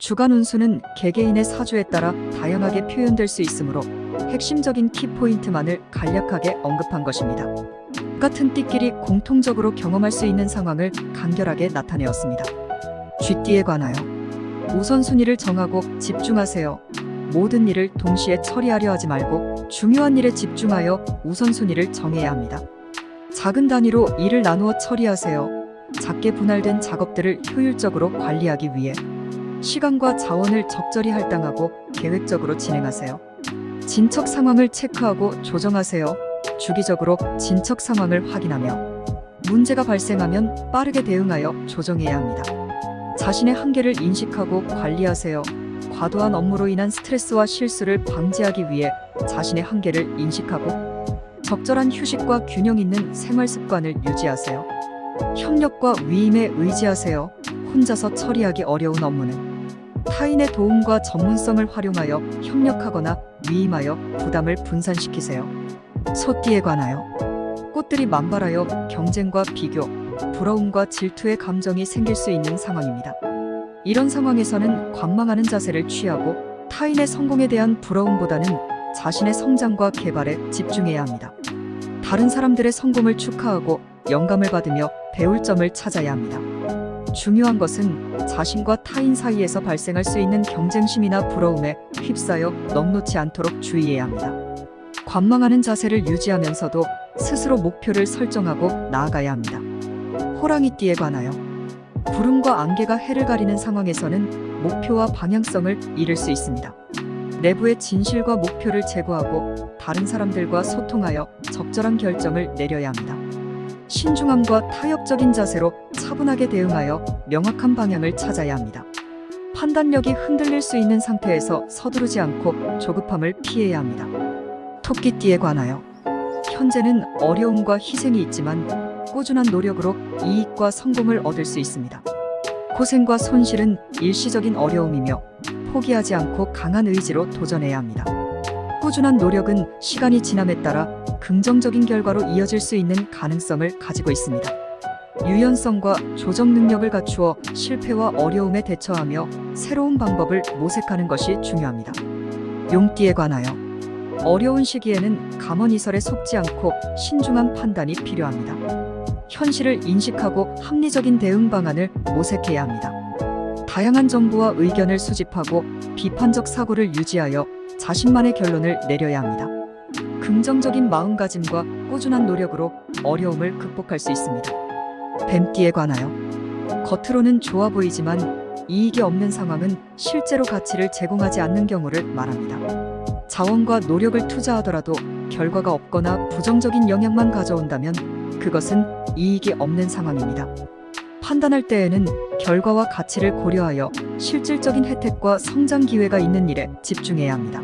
주간 운수는 개개인의 사주에 따라 다양하게 표현될 수 있으므로 핵심적인 키포인트만을 간략하게 언급한 것입니다. 같은 띠끼리 공통적으로 경험할 수 있는 상황을 간결하게 나타내었습니다. 쥐띠에 관하여 우선순위를 정하고 집중하세요. 모든 일을 동시에 처리하려 하지 말고 중요한 일에 집중하여 우선순위를 정해야 합니다. 작은 단위로 일을 나누어 처리하세요. 작게 분할된 작업들을 효율적으로 관리하기 위해 시간과 자원을 적절히 할당하고 계획적으로 진행하세요. 진척 상황을 체크하고 조정하세요. 주기적으로 진척 상황을 확인하며 문제가 발생하면 빠르게 대응하여 조정해야 합니다. 자신의 한계를 인식하고 관리하세요. 과도한 업무로 인한 스트레스와 실수를 방지하기 위해 자신의 한계를 인식하고 적절한 휴식과 균형 있는 생활 습관을 유지하세요. 협력과 위임에 의지하세요. 혼자서 처리하기 어려운 업무는 타인의 도움과 전문성을 활용하여 협력하거나 위임하여 부담을 분산시키세요. 소띠에 관하여 꽃들이 만발하여 경쟁과 비교, 부러움과 질투의 감정이 생길 수 있는 상황입니다. 이런 상황에서는 관망하는 자세를 취하고 타인의 성공에 대한 부러움보다는 자신의 성장과 개발에 집중해야 합니다. 다른 사람들의 성공을 축하하고 영감을 받으며 배울 점을 찾아야 합니다. 중요한 것은 자신과 타인 사이에서 발생할 수 있는 경쟁심이나 부러움에 휩싸여 넘놓지 않도록 주의해야 합니다. 관망하는 자세를 유지하면서도 스스로 목표를 설정하고 나아가야 합니다. 호랑이띠에 관하여 구름과 안개가 해를 가리는 상황에서는 목표와 방향성을 잃을 수 있습니다. 내부의 진실과 목표를 제고하고 다른 사람들과 소통하여 적절한 결정을 내려야 합니다. 신중함과 타협적인 자세로 차분하게 대응하여 명확한 방향을 찾아야 합니다. 판단력이 흔들릴 수 있는 상태에서 서두르지 않고 조급함을 피해야 합니다. 토끼띠에 관하여 현재는 어려움과 희생이 있지만 꾸준한 노력으로 이익과 성공을 얻을 수 있습니다. 고생과 손실은 일시적인 어려움이며 포기하지 않고 강한 의지로 도전해야 합니다. 꾸준한 노력은 시간이 지남에 따라 긍정적인 결과로 이어질 수 있는 가능성을 가지고 있습니다. 유연성과 조정 능력을 갖추어 실패와 어려움에 대처하며 새로운 방법을 모색하는 것이 중요합니다. 용띠에 관하여 어려운 시기에는 감언이설에 속지 않고 신중한 판단이 필요합니다. 현실을 인식하고 합리적인 대응 방안을 모색해야 합니다. 다양한 정보와 의견을 수집하고 비판적 사고를 유지하여 자신만의 결론을 내려야 합니다. 긍정적인 마음가짐과 꾸준한 노력으로 어려움을 극복할 수 있습니다. 뱀띠에 관하여 겉으로는 좋아 보이지만 이익이 없는 상황은 실제로 가치를 제공하지 않는 경우를 말합니다. 자원과 노력을 투자하더라도 결과가 없거나 부정적인 영향만 가져온다면 그것은 이익이 없는 상황입니다. 판단할 때에는 결과와 가치를 고려하여 실질적인 혜택과 성장 기회가 있는 일에 집중해야 합니다.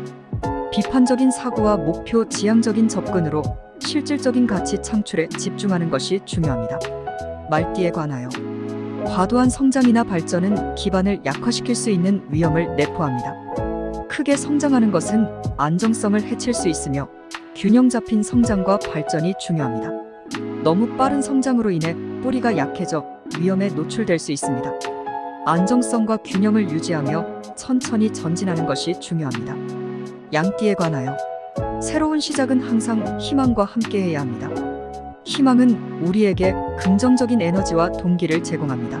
비판적인 사고와 목표 지향적인 접근으로 실질적인 가치 창출에 집중하는 것이 중요합니다. 말띠에 관하여 과도한 성장이나 발전은 기반을 약화시킬 수 있는 위험을 내포합니다. 크게 성장하는 것은 안정성을 해칠 수 있으며 균형 잡힌 성장과 발전이 중요합니다. 너무 빠른 성장으로 인해 뿌리가 약해져 위험에 노출될 수 있습니다. 안정성과 균형을 유지하며 천천히 전진하는 것이 중요합니다. 양띠에 관하여 새로운 시작은 항상 희망과 함께해야 합니다. 희망은 우리에게 긍정적인 에너지와 동기를 제공합니다.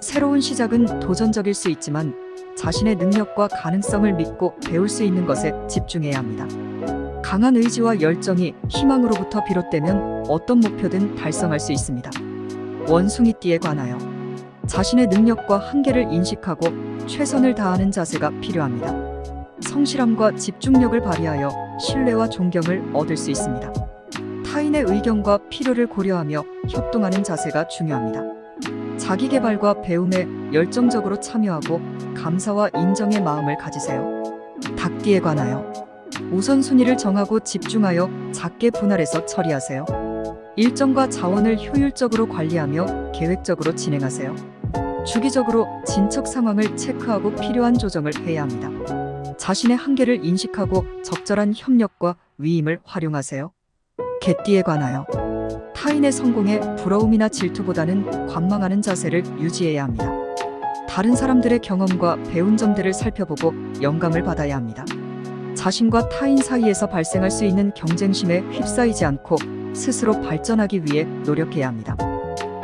새로운 시작은 도전적일 수 있지만 자신의 능력과 가능성을 믿고 배울 수 있는 것에 집중해야 합니다. 강한 의지와 열정이 희망으로부터 비롯되면 어떤 목표든 달성할 수 있습니다. 원숭이띠에 관하여 자신의 능력과 한계를 인식하고 최선을 다하는 자세가 필요합니다. 성실함과 집중력을 발휘하여 신뢰와 존경을 얻을 수 있습니다. 타인의 의견과 필요를 고려하며 협동하는 자세가 중요합니다. 자기 개발과 배움에 열정적으로 참여하고 감사와 인정의 마음을 가지세요. 닭띠에 관하여 우선순위를 정하고 집중하여 작게 분할해서 처리하세요. 일정과 자원을 효율적으로 관리하며 계획적으로 진행하세요. 주기적으로 진척 상황을 체크하고 필요한 조정을 해야 합니다. 자신의 한계를 인식하고 적절한 협력과 위임을 활용하세요. 개띠에 관하여 타인의 성공에 부러움이나 질투보다는 관망하는 자세를 유지해야 합니다. 다른 사람들의 경험과 배운 점들을 살펴보고 영감을 받아야 합니다. 자신과 타인 사이에서 발생할 수 있는 경쟁심에 휩싸이지 않고 스스로 발전하기 위해 노력해야 합니다.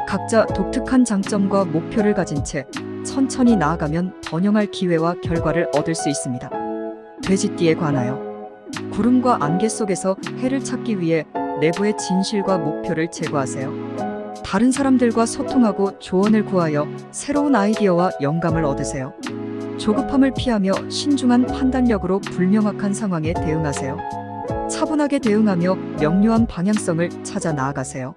각자 독특한 장점과 목표를 가진 채 천천히 나아가면 번영할 기회와 결과를 얻을 수 있습니다. 돼지띠에 관하여 구름과 안개 속에서 해를 찾기 위해 내부의 진실과 목표를 제거하세요. 다른 사람들과 소통하고 조언을 구하여 새로운 아이디어와 영감을 얻으세요. 조급함을 피하며 신중한 판단력으로 불명확한 상황에 대응하세요. 차분하게 대응하며 명료한 방향성을 찾아 나아가세요.